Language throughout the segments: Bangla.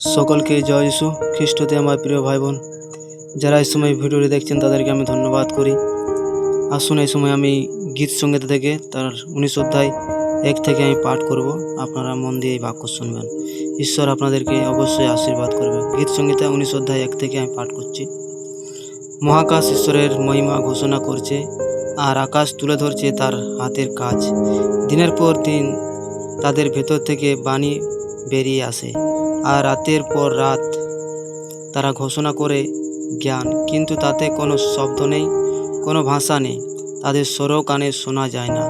সকলকে জয় যিশু খ্রিস্টতে আমার প্রিয় ভাই বোন, যারা এই সময় ভিডিওটি দেখছেন তাদেরকে আমি ধন্যবাদ করি। আসুন এই সময় আমি গীত সঙ্গীত থেকে তার 19 অধ্যায় 1 থেকে আমি পাঠ করব। আপনারা মন দিয়ে এই বাক্য শুনবেন। ঈশ্বর আপনাদেরকে অবশ্যই আশীর্বাদ করবে। গীত সঙ্গীতে 19 অধ্যায় 1 থেকে আমি পাঠ করছি। মহাকাশ ঈশ্বরের মহিমা ঘোষণা করছে, আর আকাশ তুলে ধরছে তার হাতের কাজ। দিনের পর দিন তাদের ভেতর থেকে বাণী বেরিয়ে আসে, আর রাতের পর রাত তারা ঘোষণা করে জ্ঞান, কিন্তু তাতে কোনো শব্দ নেই, কোনো ভাষা নেই, তাদের স্বরও কানে শোনা যায় না।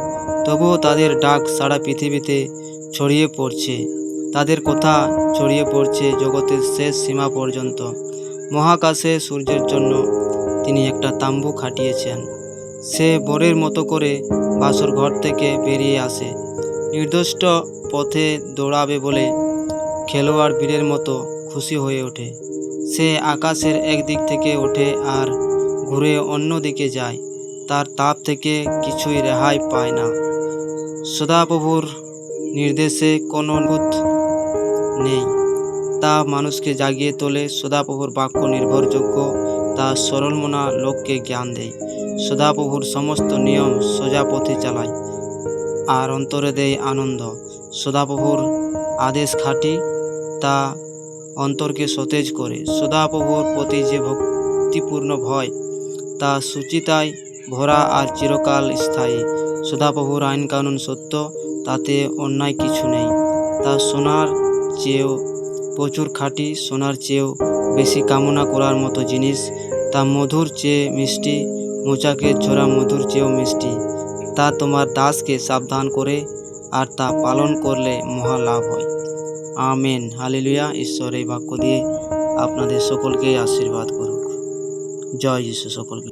তবুও তাদের ডাক সারা পৃথিবীতে ছড়িয়ে পড়ছে, তাদের কথা ছড়িয়ে পড়ছে জগতের শেষ সীমা পর্যন্ত। মহাকাশে সূর্যের জন্য তিনি একটা তাম্বু খাটিয়েছেন। সে বরের মতো করে বাসর ঘর থেকে বেরিয়ে আসে, নির্দিষ্ট পথে দৌড়াবে বলে খেলোয়াড় বীরের মতো খুশি হয়ে ওঠে। সে আকাশের একদিক থেকে ওঠে আর ঘুরে অন্য দিকে যায়, তার তাপ থেকে কিছুই রেহাই পায় না। সদাপ্রভুর নির্দেশে কোনো অদ্ভুত নেই, তা মানুষকে জাগিয়ে তোলে। সদাপ্রভুর বাক্য নির্ভরযোগ্য, তা সরলমনা লোককে জ্ঞান দেয়। সদাপ্রভুর সমস্ত নিয়ম সোজা পথে চালায় আর অন্তরে দেয় আনন্দ। সদাপ্রভুর আদেশ খাঁটি, তা অন্তরকে সতেজ করে। সদাপ্রভুর প্রতি যে ভক্তিপূর্ণ ভয়, তা সুচিতায় ভরা আর চিরকাল স্থায়ী। সদাপ্রভুর আইন কানুন সত্য, তাতে অন্যায় কিছু নেই। তা সোনার চেয়েও প্রচুর খাঁটি, সোনার চেয়েও বেশি কামনা করার মতো জিনিস। তা মধুর চেয়ে মিষ্টি, মোচাকের ঝরা মধুর চেয়েও মিষ্টি। তা তোমার দাসকে সাবধান করে, আর তা পালন করলে মহা লাভ হয়। Amen, hallelujah. ঈশ্বর এই বাক্য দিয়ে আপনাদের সকলকে আশীর্বাদ করুক। জয় যিশু সকলকে।